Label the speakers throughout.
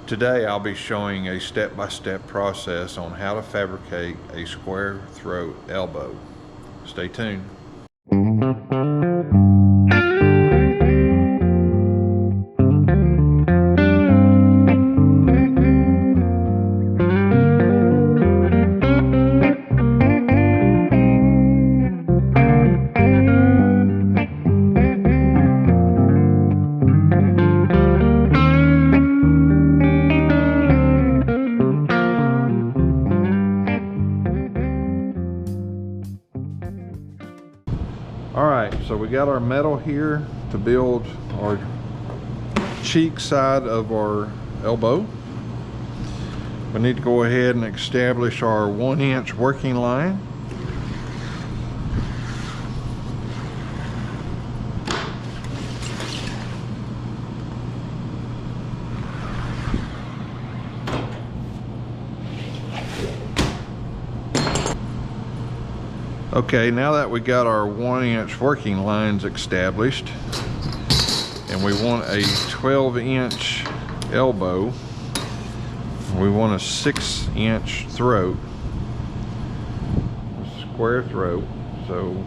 Speaker 1: Today I'll be showing a step-by-step process on how to fabricate a square throat elbow. Stay tuned. Alright, so we got our metal here to build our cheek side of our elbow. We need to go ahead and establish our 1-inch working line. Okay, now that we got our 1-inch working lines established and we want a 12-inch elbow, we want a 6-inch throat, a square throat. So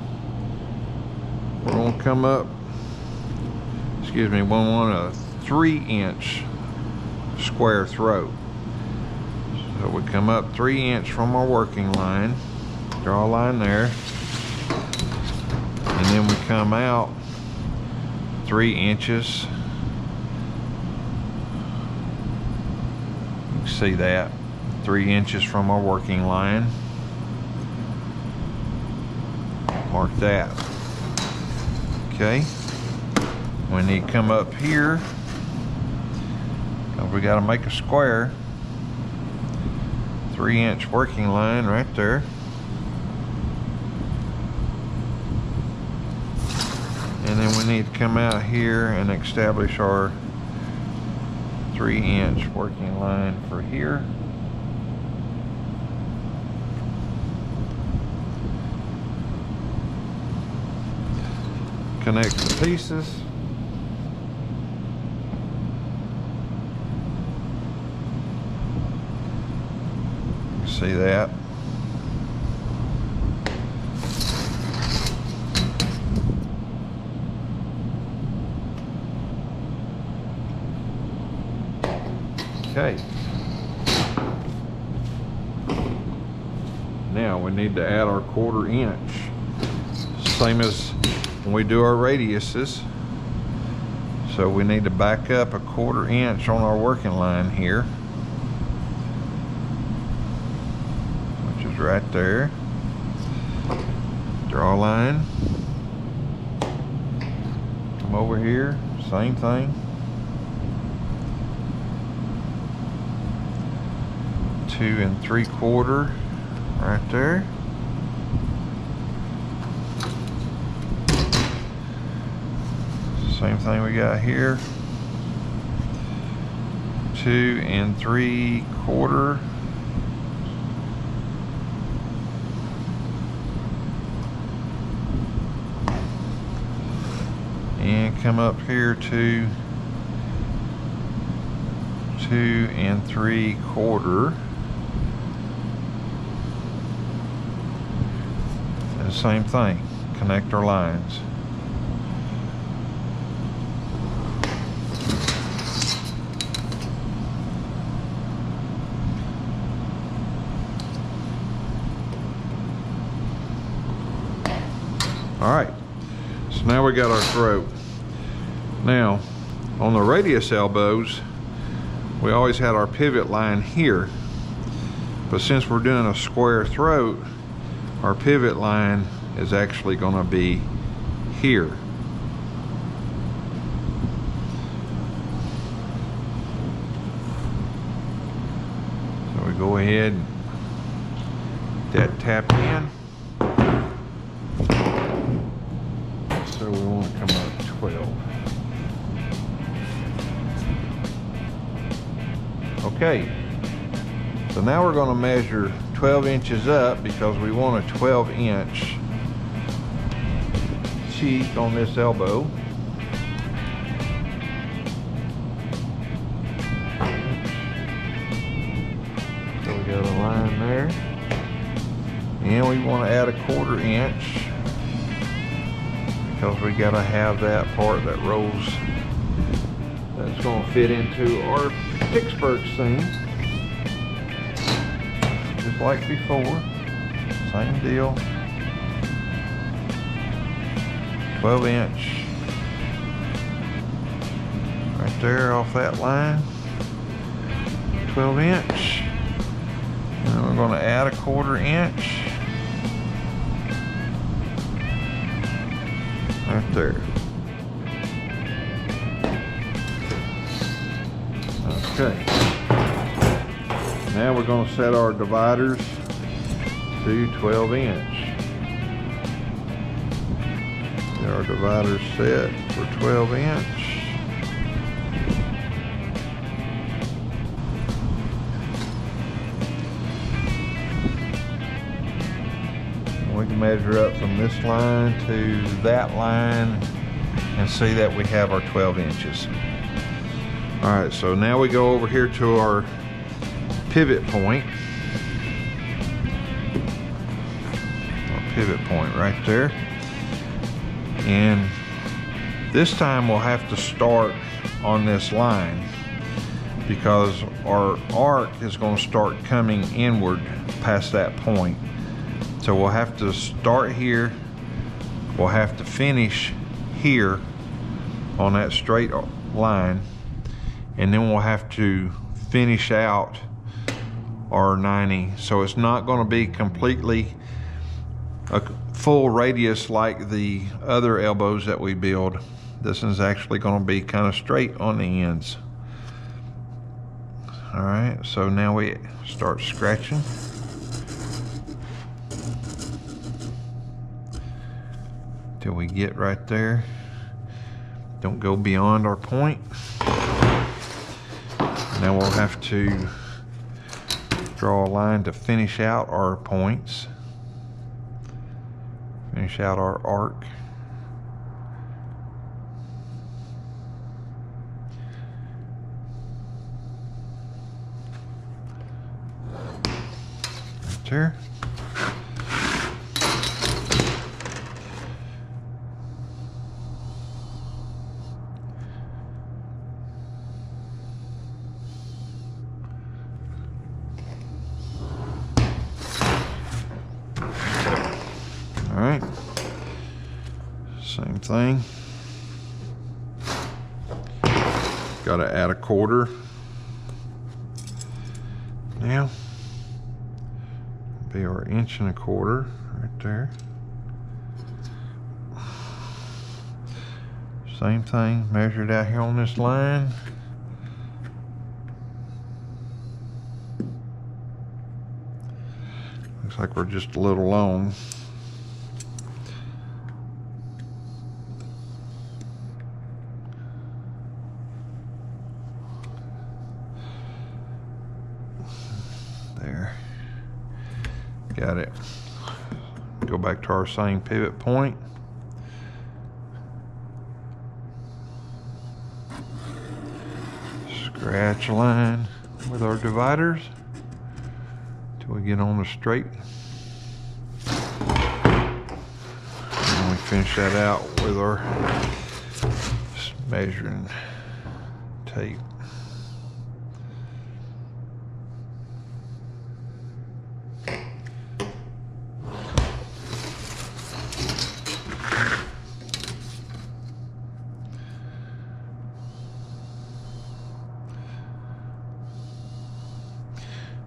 Speaker 1: we're going to come up, we want a 3-inch square throat. So we come up 3-inch from our working line, draw a line there, and then we come out 3 inches. You can see that 3 inches from our working line. Mark that. Okay, we need to come up here because we got to make a square. 3-inch working line right there. And then we need to come out here and establish our 3-inch working line for here. Connect the pieces. See that? Okay. Now we need to add our 1/4 inch. Same as when we do our radiuses. So we need to back up a 1/4 inch on our working line here, which is right there. Draw a line. Come over here, same thing. 2 3/4 right there. Same thing we got here. 2 3/4. And come up here to 2 3/4. Same thing, connect our lines. All right, so now we got our throat. Now, on the radius elbows, we always had our pivot line here, but since we're doing a square throat, our pivot line is actually going to be here. So we go ahead and get that tapped in. So we want to come up to 12. Okay, so now we're going to measure 12 inches up because we want a 12-inch cheek on this elbow. line there. And we want to add a 1/4 inch because we got to have that part that rolls, that's going to fit into our Pittsburgh seam. Just like before, same deal. 12 inch right there off that line. 12 inch. And then we're going to add a 1/4 inch right there. Okay. Now we're going to set our dividers to 12 inch. Get our dividers set for 12 inch. We can measure up from this line to that line and see that we have our 12 inches. All right, so now we go over here to our pivot point. Our pivot point right there. And this time we'll have to start on this line because our arc is going to start coming inward past that point. So we'll have to start here, we'll have to finish here on that straight line, and then we'll have to finish out our 90. So it's not going to be completely a full radius like the other elbows that we build. This is actually going to be kind of straight on the ends. All right, so now we start scratching. Till we get right there. Don't go beyond our point. Now we'll have to draw a line to finish out our points. Finish out our arc. Right there. Alright, same thing. Got to add a 1/4. Now, be our 1.25 inches right there. Same thing, measured out here on this line. Looks like we're just a little long. There, got it. Go back to our same pivot point. Scratch a line with our dividers till we get on the straight. And we finish that out with our measuring tape.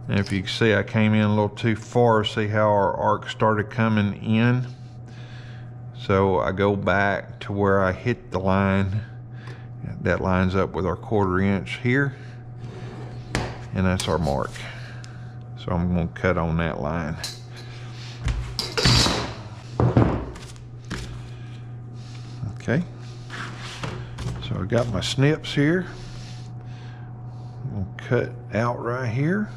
Speaker 1: And if you can see, I came in a little too far. See how our arc started coming in? So I go back to where I hit the line. That lines up with our 1/4 inch here. And that's our mark. So I'm going to cut on that line. Okay. So I got my snips here. I'm going to cut out right here.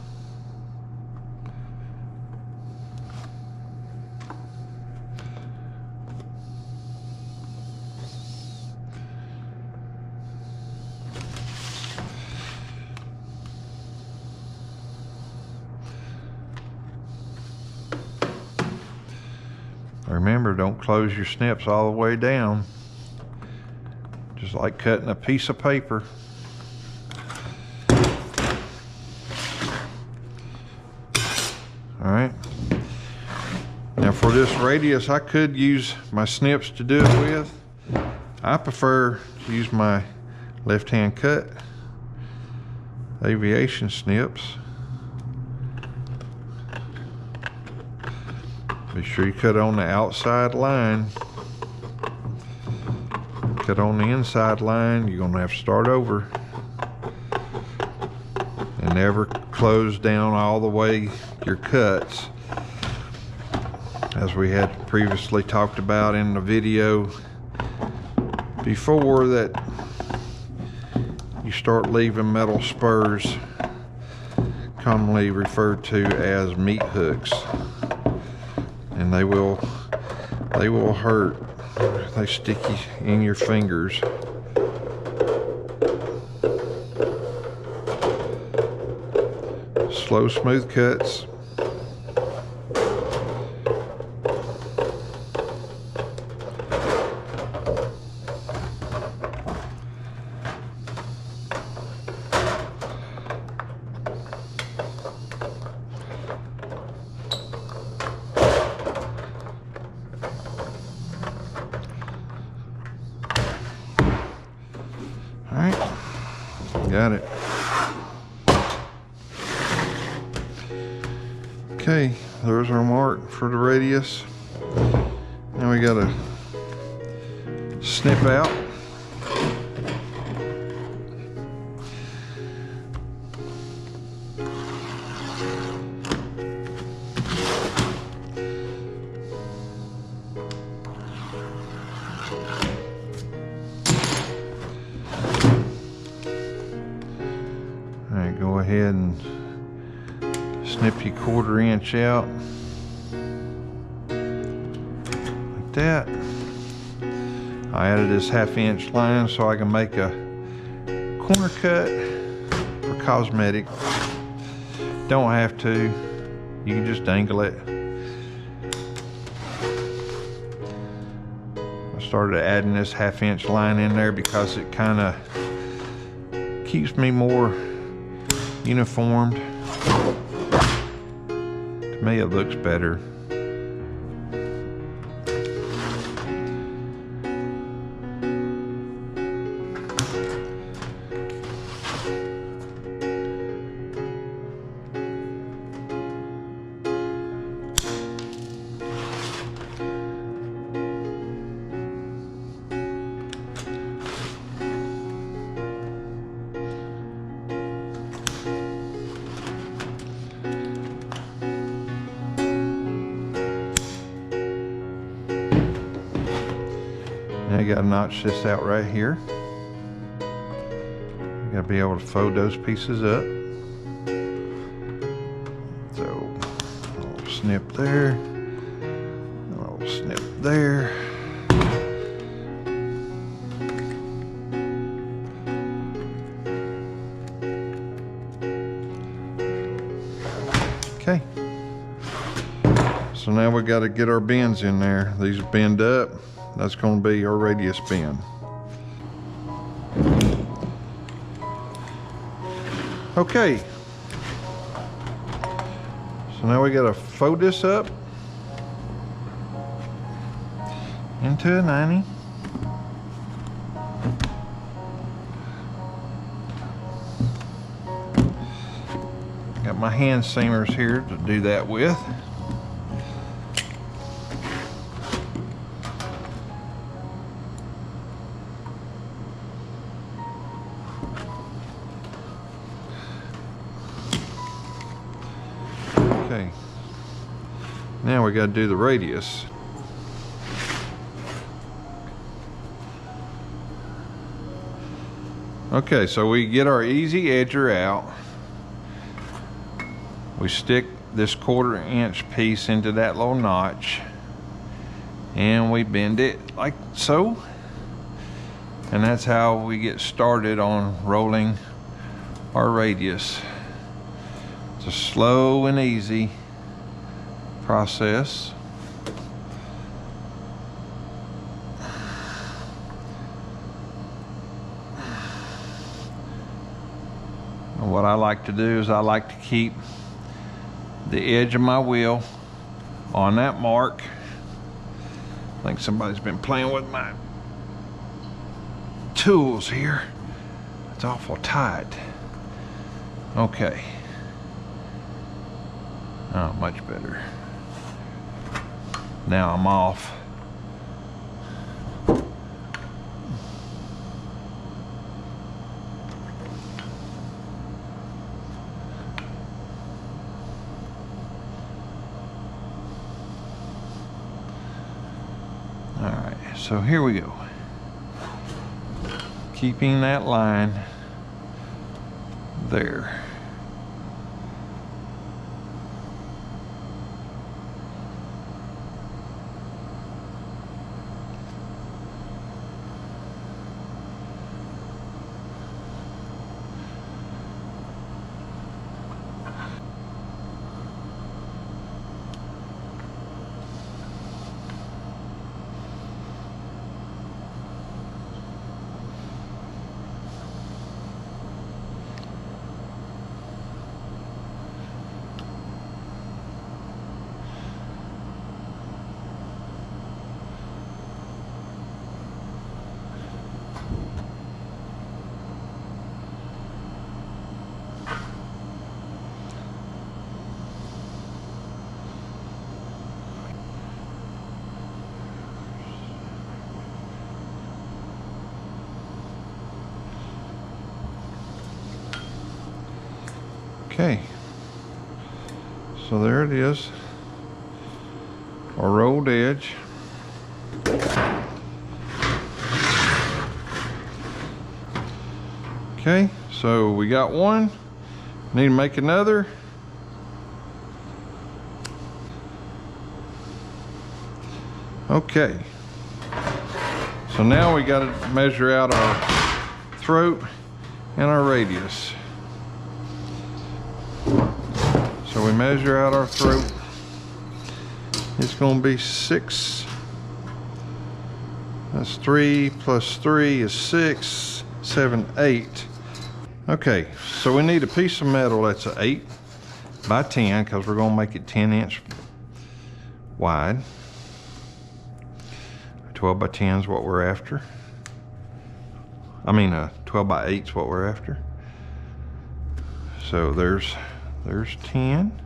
Speaker 1: Remember, don't close your snips all the way down. Just like cutting a piece of paper. All right. Now for this radius, I could use my snips to do it with. I prefer to use my left-hand cut aviation snips. Be sure you cut on the outside line. Cut on the inside line, you're gonna have to start over. And never close down all the way your cuts. As we had previously talked about in the video before, that you start leaving metal spurs, commonly referred to as meat hooks, and they will hurt. They stick in your fingers. Slow, smooth cuts. Got it. Okay, there's our mark for the radius. Now we gotta snip out. Go ahead and snip your 1/4 inch out like that. I added this 1/2 inch line so I can make a corner cut for cosmetic. Don't have to, you can just dangle it. I started adding this 1/2 inch line in there because it kind of keeps me more uniformed. To me, it looks better. Now you gotta notch this out right here. You gotta be able to fold those pieces up. So, a little snip there, a little snip there. Okay. So now we gotta get our bends in there. These bend up. That's going to be our radius bend. Okay. So now we got to fold this up into a 90. Got my hand seamers here to do that with. Okay, now we got to do the radius. Okay, so we get our easy edger out. We stick this 1/4 inch piece into that little notch and we bend it like so. And that's how we get started on rolling our radius. It's a slow and easy process. what I like to do is I like to keep the edge of my wheel on that mark. I think somebody's been playing with my tools here. It's awful tight. Okay. Oh, much better. Now I'm off. Alright, so here we go. Keeping that line there. Okay, so there it is, our rolled edge. Okay, so we got one, need to make another. Okay, so now we got to measure out our throat and our radius. So we measure out our throat. It's going to be 6. That's 3 plus 3 is 6, 7, 8. Okay, so we need a piece of metal that's an 8 by 10 because we're going to make it 10-inch wide. 12 by 10 is what we're after. I mean, 12 by 8 is what we're after. So there's 10.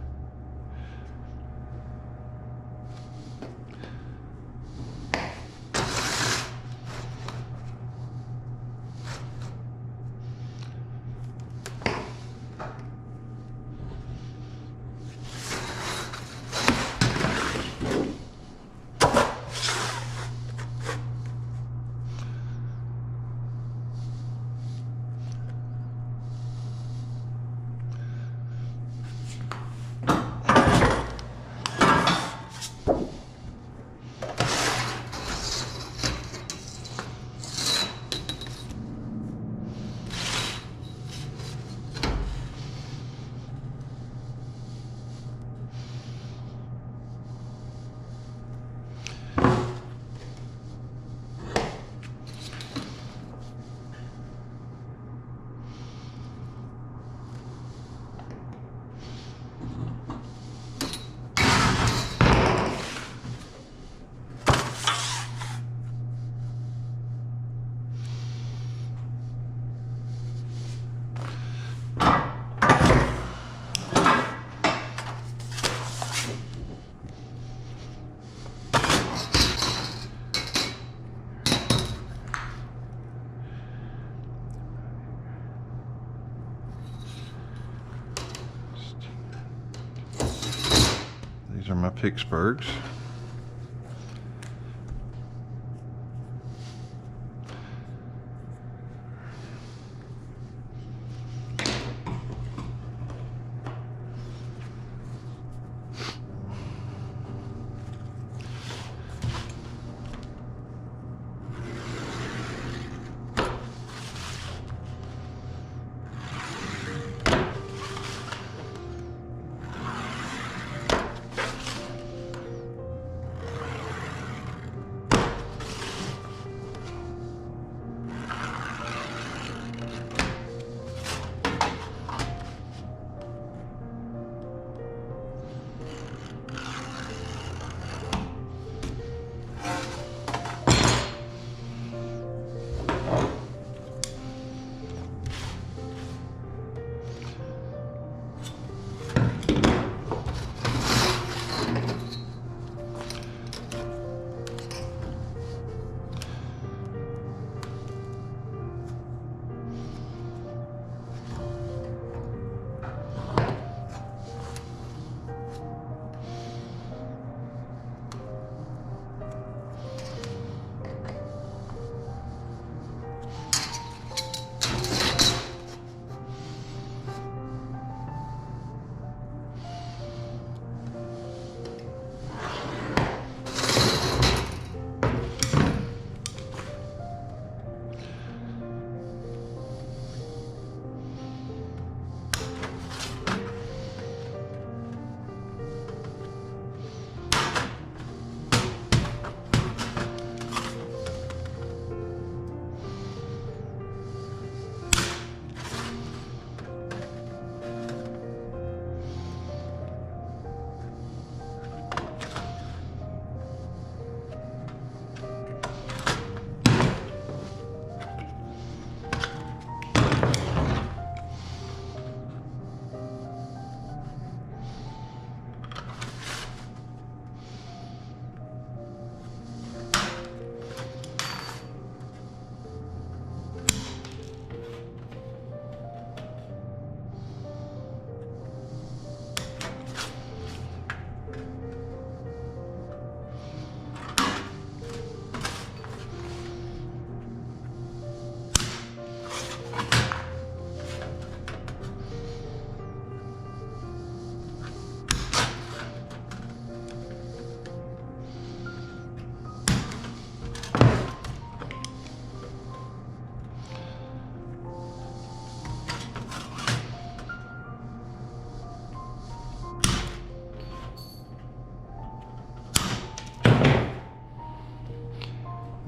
Speaker 1: These are my Pittsburghs.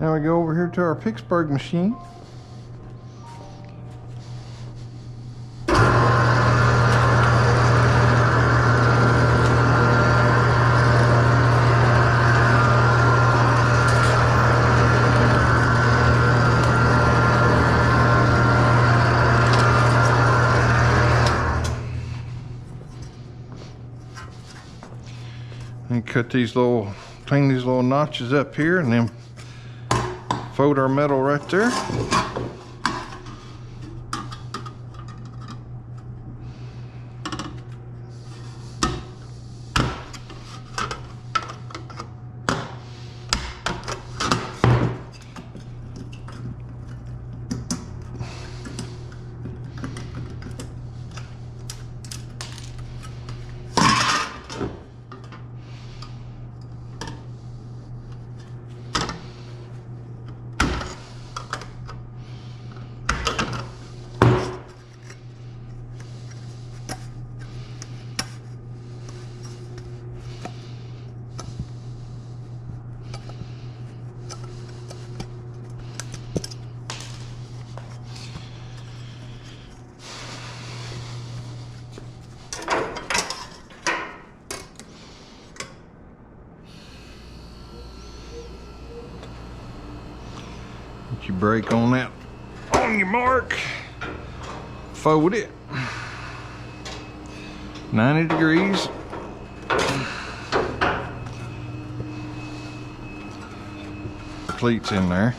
Speaker 1: Now we go over here to our Pittsburgh machine. And cut these little, clean these little notches up here, and then fold our metal right there. Put your brake on that, on your mark, fold it 90 degrees. Cleats in there.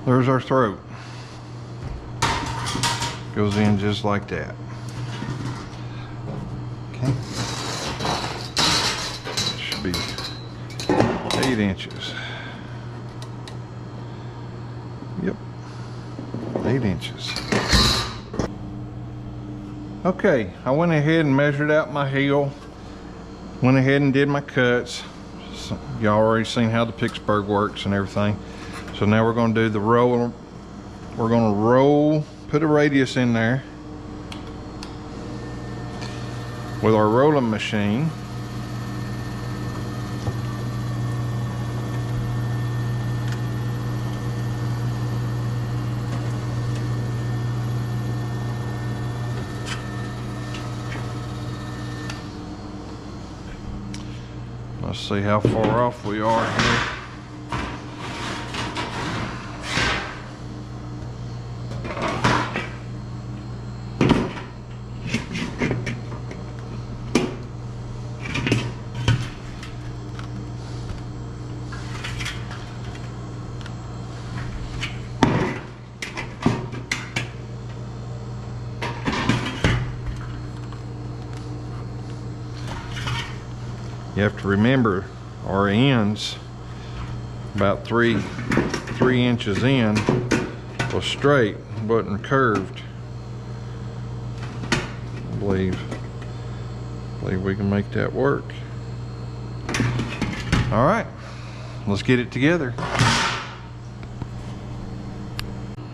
Speaker 1: There's our throat. Goes in just like that. Okay. Should be 8 inches. Yep. 8 inches. Okay, I went ahead and measured out my heel. Went ahead and did my cuts. So, y'all already seen how the Pittsburgh works and everything. So now we're going to do the roll. We're going to roll, put a radius in there with our rolling machine. Let's see how far off we are here. You have to remember our ends about three inches in was straight, wasn't curved. I believe we can make that work. All right, let's get it together.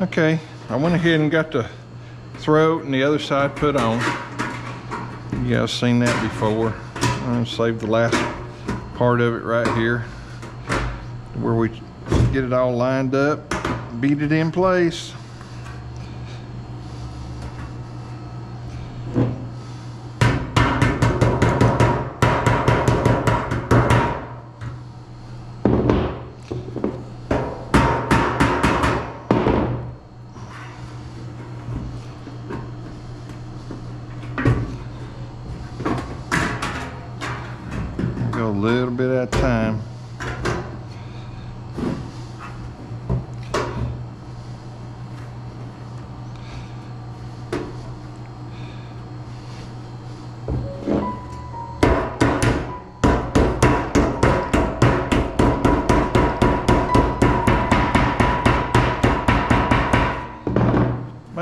Speaker 1: Okay, I went ahead and got the throat and the other side put on. You guys seen that before. I'm gonna save the last part of it right here where we get it all lined up, beat it in place. Go a little bit at a time.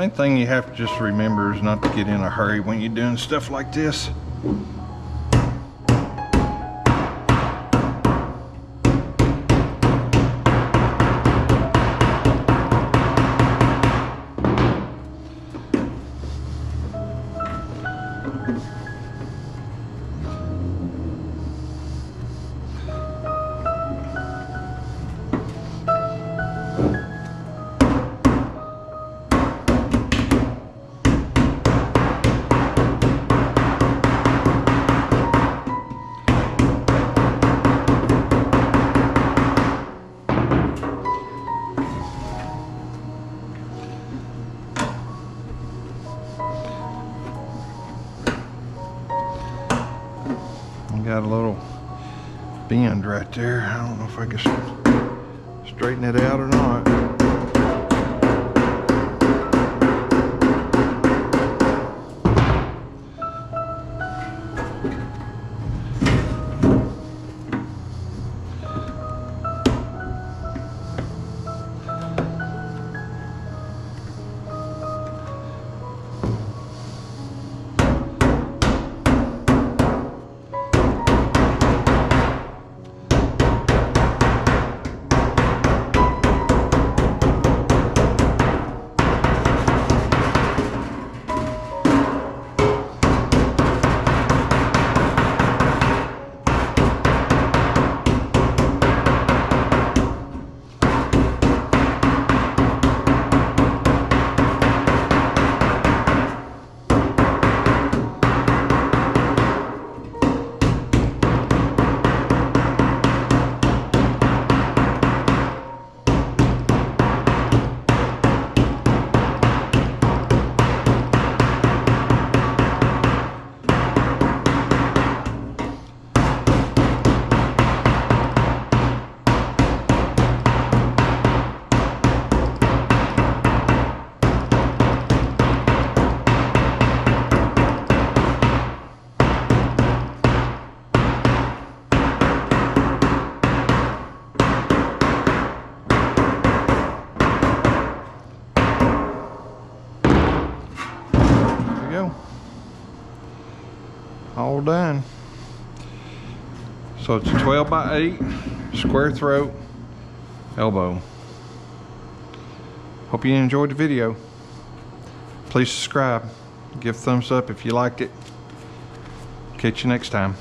Speaker 1: Main thing you have to just remember is not to get in a hurry when you're doing stuff like this. Got a little bend right there. I don't know if I can straighten it out or not. All done. So it's a 12x8 square throat elbow. Hope you enjoyed the video. Please subscribe, give a thumbs up if you liked it. Catch you next time.